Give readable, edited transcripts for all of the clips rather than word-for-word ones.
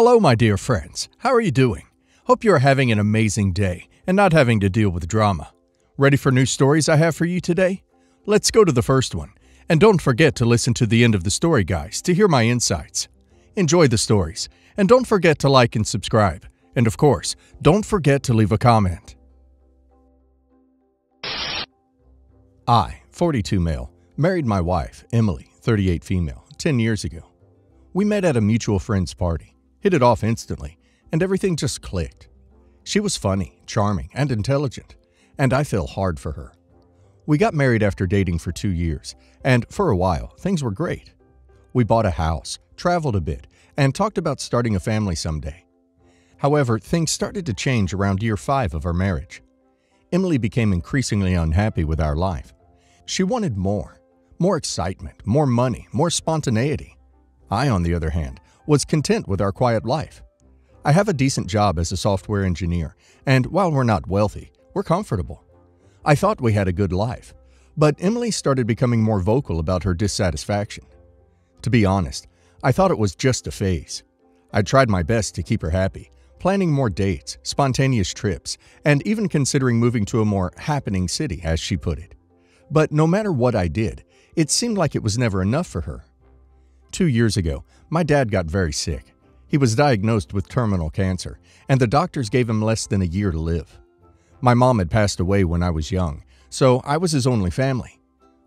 Hello, my dear friends. How are you doing? Hope you are having an amazing day and not having to deal with drama. Ready for new stories I have for you today? Let's go to the first one. And don't forget to listen to the end of the story, guys, to hear my insights. Enjoy the stories, and don't forget to like and subscribe. And of course, don't forget to leave a comment. I, 42 male, married my wife, Emily, 38 female, 10 years ago. We met at a mutual friend's party, hit it off instantly, and everything just clicked. She was funny, charming, and intelligent, and I fell hard for her. We got married after dating for 2 years, and for a while, things were great. We bought a house, traveled a bit, and talked about starting a family someday. However, things started to change around year 5 of our marriage. Emily became increasingly unhappy with our life. She wanted more excitement, more money, more spontaneity. I, on the other hand, was content with our quiet life. I have a decent job as a software engineer, and while we're not wealthy, we're comfortable. I thought we had a good life, but Emily started becoming more vocal about her dissatisfaction. To be honest, I thought it was just a phase. I tried my best to keep her happy, planning more dates, spontaneous trips, and even considering moving to a more happening city, as she put it. But no matter what I did, it seemed like it was never enough for her. 2 years ago, my dad got very sick. He was diagnosed with terminal cancer, and the doctors gave him less than a year to live. My mom had passed away when I was young, so I was his only family.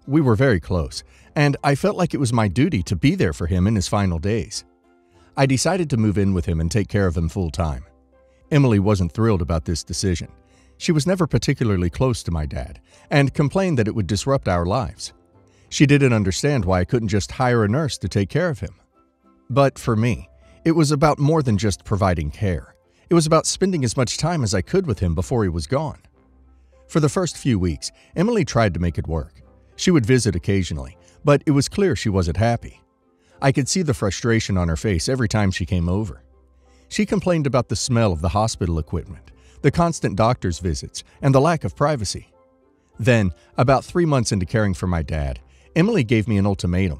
We were very close, and I felt like it was my duty to be there for him in his final days. I decided to move in with him and take care of him full-time. Emily wasn't thrilled about this decision. She was never particularly close to my dad, and complained that it would disrupt our lives. She didn't understand why I couldn't just hire a nurse to take care of him. But for me, it was about more than just providing care. It was about spending as much time as I could with him before he was gone. For the first few weeks, Emily tried to make it work. She would visit occasionally, but it was clear she wasn't happy. I could see the frustration on her face every time she came over. She complained about the smell of the hospital equipment, the constant doctor's visits, and the lack of privacy. Then, about 3 months into caring for my dad, Emily gave me an ultimatum.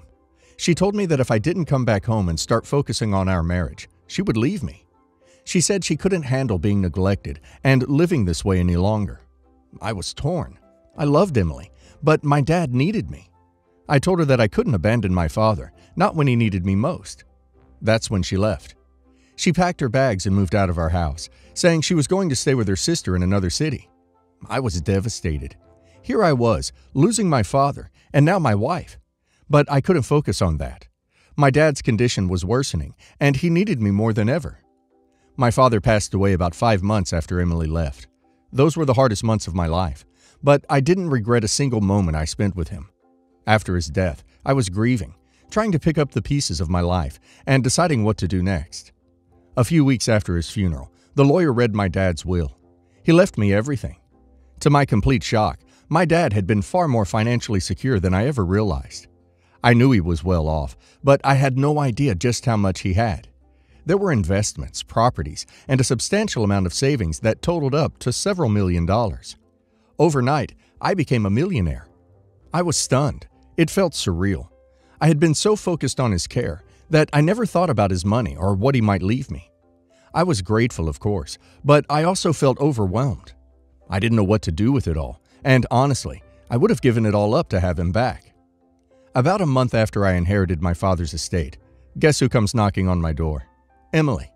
She told me that if I didn't come back home and start focusing on our marriage, she would leave me. She said she couldn't handle being neglected and living this way any longer. I was torn. I loved Emily, but my dad needed me. I told her that I couldn't abandon my father, not when he needed me most. That's when she left. She packed her bags and moved out of our house, saying she was going to stay with her sister in another city. I was devastated. Here I was, losing my father, and now my wife. But I couldn't focus on that. My dad's condition was worsening, and he needed me more than ever. My father passed away about 5 months after Emily left. Those were the hardest months of my life, but I didn't regret a single moment I spent with him. After his death, I was grieving, trying to pick up the pieces of my life and deciding what to do next. A few weeks after his funeral, the lawyer read my dad's will. He left me everything. To my complete shock, my dad had been far more financially secure than I ever realized. I knew he was well off, but I had no idea just how much he had. There were investments, properties, and a substantial amount of savings that totaled up to several $1,000,000. Overnight, I became a millionaire. I was stunned. It felt surreal. I had been so focused on his care that I never thought about his money or what he might leave me. I was grateful, of course, but I also felt overwhelmed. I didn't know what to do with it all, and honestly, I would have given it all up to have him back. About a month after I inherited my father's estate, guess who comes knocking on my door? Emily.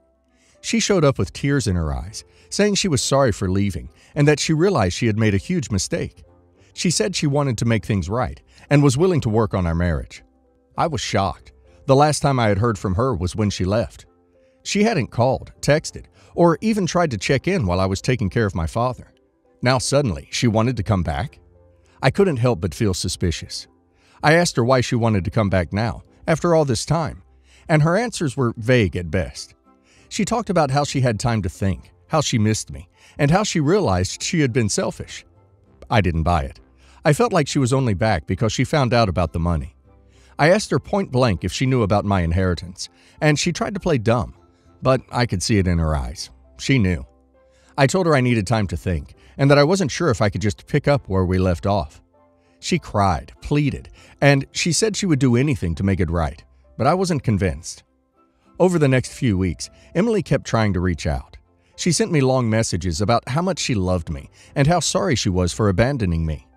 She showed up with tears in her eyes, saying she was sorry for leaving and that she realized she had made a huge mistake. She said she wanted to make things right and was willing to work on our marriage. I was shocked. The last time I had heard from her was when she left. She hadn't called, texted, or even tried to check in while I was taking care of my father. Now suddenly, she wanted to come back? I couldn't help but feel suspicious. I asked her why she wanted to come back now, after all this time, and her answers were vague at best. She talked about how she had time to think, how she missed me, and how she realized she had been selfish. I didn't buy it. I felt like she was only back because she found out about the money. I asked her point blank if she knew about my inheritance, and she tried to play dumb, but I could see it in her eyes. She knew. I told her I needed time to think, and that I wasn't sure if I could just pick up where we left off. She cried, pleaded, and she said she would do anything to make it right, but I wasn't convinced. Over the next few weeks, Emily kept trying to reach out. She sent me long messages about how much she loved me and how sorry she was for abandoning me.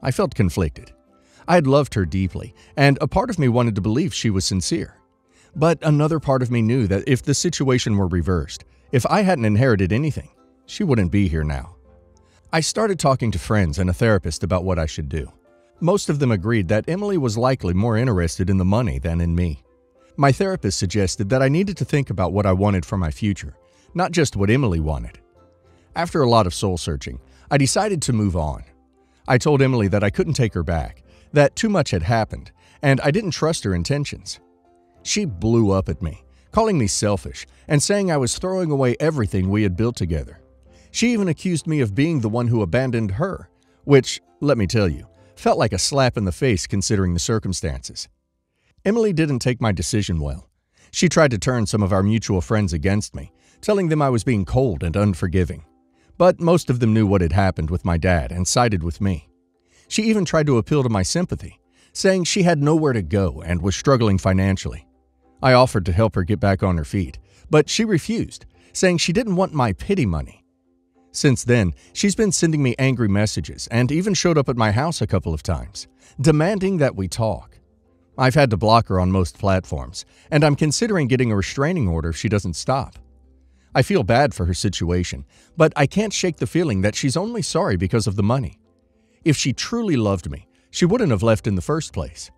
I felt conflicted. I had loved her deeply, and a part of me wanted to believe she was sincere. But another part of me knew that if the situation were reversed, if I hadn't inherited anything, she wouldn't be here now. I started talking to friends and a therapist about what I should do. Most of them agreed that Emily was likely more interested in the money than in me. My therapist suggested that I needed to think about what I wanted for my future, not just what Emily wanted. After a lot of soul-searching, I decided to move on. I told Emily that I couldn't take her back, that too much had happened, and I didn't trust her intentions. She blew up at me, calling me selfish and saying I was throwing away everything we had built together. She even accused me of being the one who abandoned her, which, let me tell you, felt like a slap in the face considering the circumstances. Emily didn't take my decision well. She tried to turn some of our mutual friends against me, telling them I was being cold and unforgiving. But most of them knew what had happened with my dad and sided with me. She even tried to appeal to my sympathy, saying she had nowhere to go and was struggling financially. I offered to help her get back on her feet, but she refused, saying she didn't want my pity money. Since then, she's been sending me angry messages and even showed up at my house a couple of times, demanding that we talk. I've had to block her on most platforms, and I'm considering getting a restraining order if she doesn't stop. I feel bad for her situation, but I can't shake the feeling that she's only sorry because of the money. If she truly loved me, she wouldn't have left in the first place.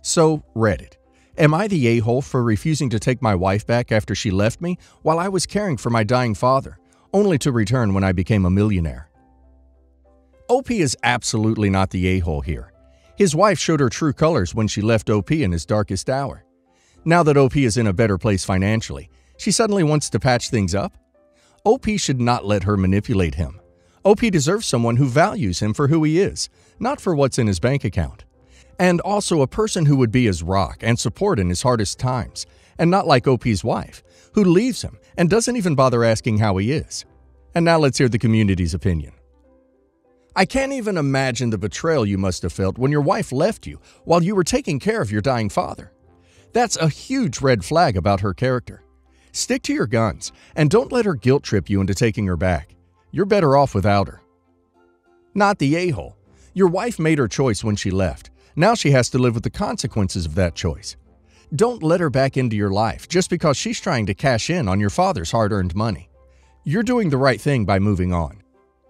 So, Reddit. Am I the a-hole for refusing to take my wife back after she left me while I was caring for my dying father, only to return when I became a millionaire? OP is absolutely not the a-hole here. His wife showed her true colors when she left OP in his darkest hour. Now that OP is in a better place financially, she suddenly wants to patch things up? OP should not let her manipulate him. OP deserves someone who values him for who he is, not for what's in his bank account. And also a person who would be his rock and support in his hardest times, and not like OP's wife, who leaves him and doesn't even bother asking how he is. And now let's hear the community's opinion. I can't even imagine the betrayal you must have felt when your wife left you while you were taking care of your dying father. That's a huge red flag about her character. Stick to your guns and don't let her guilt trip you into taking her back. You're better off without her. Not the a-hole. Your wife made her choice when she left. Now she has to live with the consequences of that choice. Don't let her back into your life just because she's trying to cash in on your father's hard-earned money. You're doing the right thing by moving on.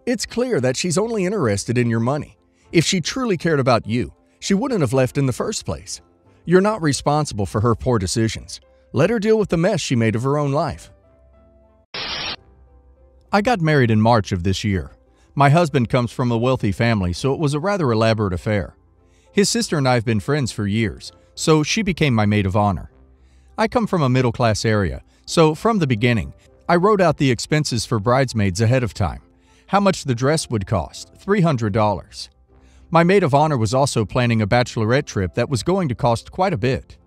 It's clear that she's only interested in your money. If she truly cared about you, she wouldn't have left in the first place. You're not responsible for her poor decisions. Let her deal with the mess she made of her own life. I got married in March of this year. My husband comes from a wealthy family, so it was a rather elaborate affair. His sister and I have been friends for years, so she became my maid of honor. I come from a middle-class area, so from the beginning, I wrote out the expenses for bridesmaids ahead of time. How much the dress would cost, $300. My maid of honor was also planning a bachelorette trip that was going to cost quite a bit.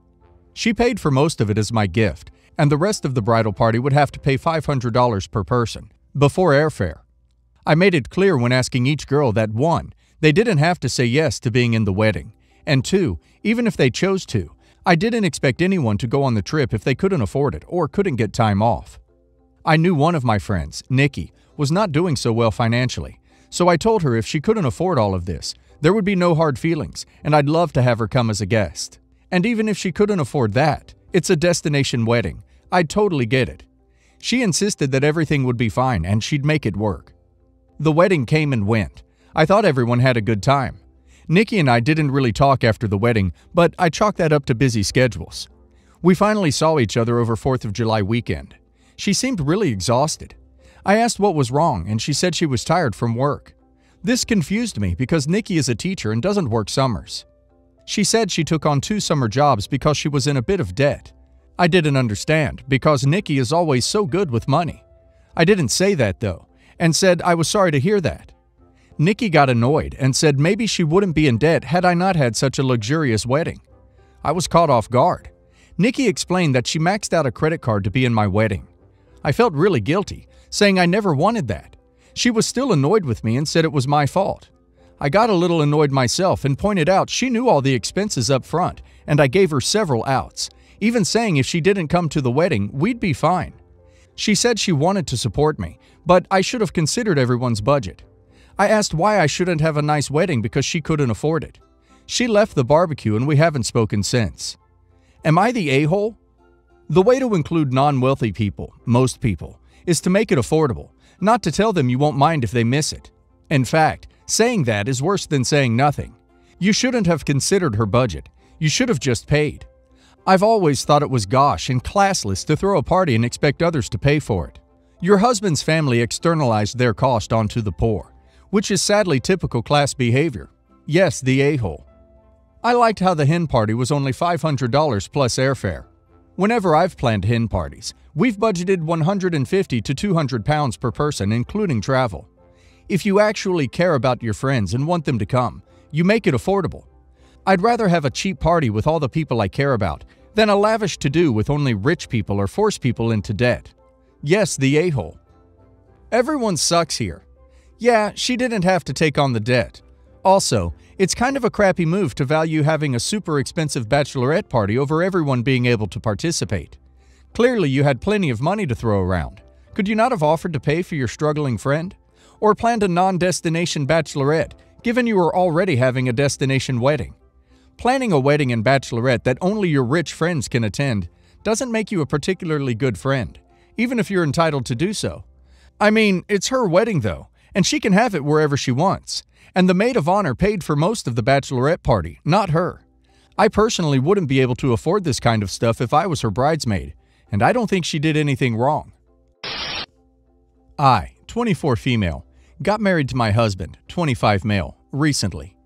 She paid for most of it as my gift, and the rest of the bridal party would have to pay $500 per person, before airfare. I made it clear when asking each girl that 1, they didn't have to say yes to being in the wedding, and 2, even if they chose to, I didn't expect anyone to go on the trip if they couldn't afford it or couldn't get time off. I knew one of my friends, Nikki, was not doing so well financially, so I told her if she couldn't afford all of this, there would be no hard feelings, and I'd love to have her come as a guest. And even if she couldn't afford that, it's a destination wedding. I'd totally get it. She insisted that everything would be fine and she'd make it work. The wedding came and went. I thought everyone had a good time. Nikki and I didn't really talk after the wedding, but I chalked that up to busy schedules. We finally saw each other over 4th of July weekend. She seemed really exhausted. I asked what was wrong, and she said she was tired from work. This confused me because Nikki is a teacher and doesn't work summers. She said she took on 2 summer jobs because she was in a bit of debt. I didn't understand because Nikki is always so good with money. I didn't say that though, and said I was sorry to hear that. Nikki got annoyed and said maybe she wouldn't be in debt had I not had such a luxurious wedding. I was caught off guard. Nikki explained that she maxed out a credit card to be in my wedding. I felt really guilty, saying I never wanted that. She was still annoyed with me and said it was my fault. I got a little annoyed myself and pointed out she knew all the expenses up front, and I gave her several outs, even saying if she didn't come to the wedding, we'd be fine. She said she wanted to support me, but I should have considered everyone's budget. I asked why I shouldn't have a nice wedding because she couldn't afford it. She left the barbecue and we haven't spoken since. Am I the a-hole? The way to include non-wealthy people, most people, is to make it affordable, not to tell them you won't mind if they miss it. In fact, saying that is worse than saying nothing. You shouldn't have considered her budget. You should have just paid. I've always thought it was gauche and classless to throw a party and expect others to pay for it. Your husband's family externalized their cost onto the poor, which is sadly typical class behavior. Yes, the a-hole. I liked how the hen party was only $500 plus airfare. Whenever I've planned hen parties, we've budgeted 150 to 200 pounds per person, including travel. If you actually care about your friends and want them to come, you make it affordable. I'd rather have a cheap party with all the people I care about than a lavish to-do with only rich people or force people into debt. Yes, the a-hole. Everyone sucks here. Yeah, she didn't have to take on the debt. Also, it's kind of a crappy move to value having a super expensive bachelorette party over everyone being able to participate. Clearly, you had plenty of money to throw around. Could you not have offered to pay for your struggling friend? Or planned a non-destination bachelorette, given you were already having a destination wedding? Planning a wedding and bachelorette that only your rich friends can attend doesn't make you a particularly good friend, even if you're entitled to do so. I mean, it's her wedding though, and she can have it wherever she wants. And the maid of honor paid for most of the bachelorette party, not her. I personally wouldn't be able to afford this kind of stuff if I was her bridesmaid, and I don't think she did anything wrong. I, 24 female, got married to my husband, 25 male, recently.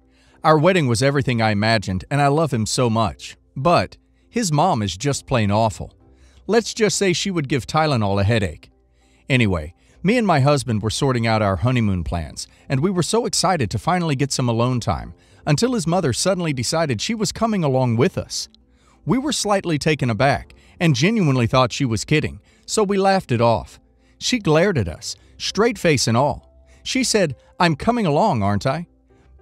Our wedding was everything I imagined, and I love him so much. But his mom is just plain awful. Let's just say she would give Tylenol a headache. Anyway, me and my husband were sorting out our honeymoon plans, and we were so excited to finally get some alone time, until his mother suddenly decided she was coming along with us. We were slightly taken aback, and genuinely thought she was kidding, so we laughed it off. She glared at us, straight face and all. She said, "I'm coming along, aren't I?"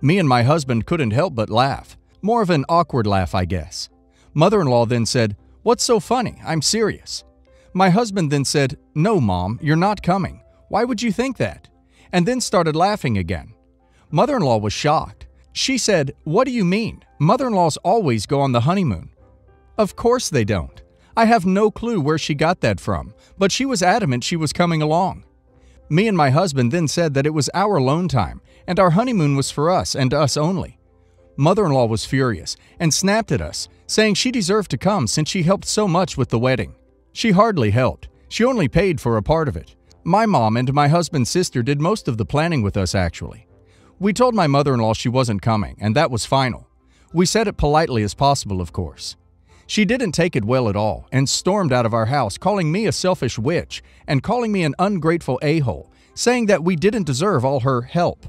Me and my husband couldn't help but laugh. More of an awkward laugh, I guess. Mother-in-law then said, "What's so funny? I'm serious." My husband then said, "No, Mom, you're not coming. Why would you think that?" And then started laughing again. Mother-in-law was shocked. She said, "What do you mean? Mother-in-laws always go on the honeymoon." Of course they don't. I have no clue where she got that from, but she was adamant she was coming along. Me and my husband then said that it was our alone time, and our honeymoon was for us and us only. Mother-in-law was furious and snapped at us, saying she deserved to come since she helped so much with the wedding. She hardly helped. She only paid for a part of it. My mom and my husband's sister did most of the planning with us, actually. We told my mother-in-law she wasn't coming, and that was final. We said it politely as possible, of course. She didn't take it well at all and stormed out of our house, calling me a selfish witch and calling me an ungrateful a-hole, saying that we didn't deserve all her help.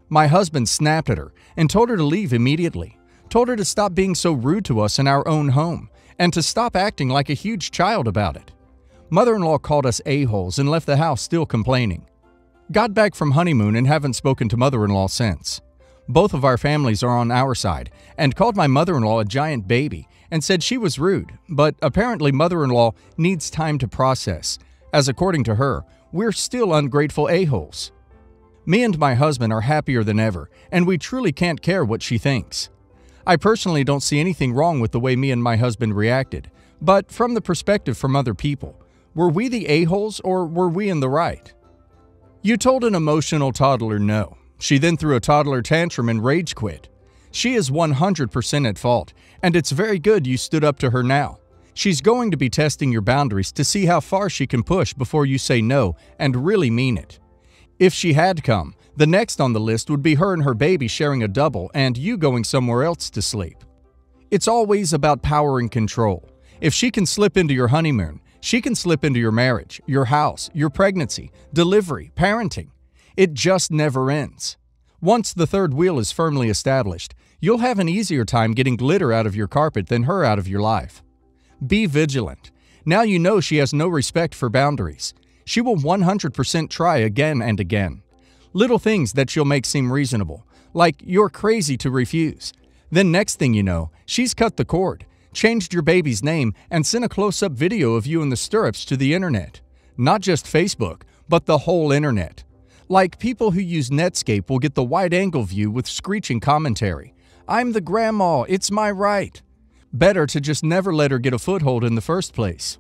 My husband snapped at her and told her to leave immediately, told her to stop being so rude to us in our own home, and to stop acting like a huge child about it. Mother-in-law called us a-holes and left the house still complaining. Got back from honeymoon and haven't spoken to mother-in-law since. Both of our families are on our side and called my mother-in-law a giant baby and said she was rude, but apparently mother-in-law needs time to process, as according to her, we're still ungrateful a-holes. Me and my husband are happier than ever, and we truly can't care what she thinks. I personally don't see anything wrong with the way me and my husband reacted, but from the perspective from other people, were we the a-holes or were we in the right? You told an emotional toddler no. She then threw a toddler tantrum and rage quit. She is 100% at fault, and it's very good you stood up to her now. She's going to be testing your boundaries to see how far she can push before you say no and really mean it. If she had come, the next on the list would be her and her baby sharing a double and you going somewhere else to sleep. It's always about power and control. If she can slip into your honeymoon, she can slip into your marriage, your house, your pregnancy, delivery, parenting. It just never ends. Once the third wheel is firmly established, you'll have an easier time getting glitter out of your carpet than her out of your life. Be vigilant. Now you know she has no respect for boundaries. She will 100% try again and again. Little things that she'll make seem reasonable, like you're crazy to refuse. Then next thing you know, she's cut the cord, changed your baby's name, and sent a close-up video of you in the stirrups to the internet. Not just Facebook, but the whole internet. Like, people who use Netscape will get the wide-angle view with screeching commentary. "I'm the grandma, it's my right." Better to just never let her get a foothold in the first place.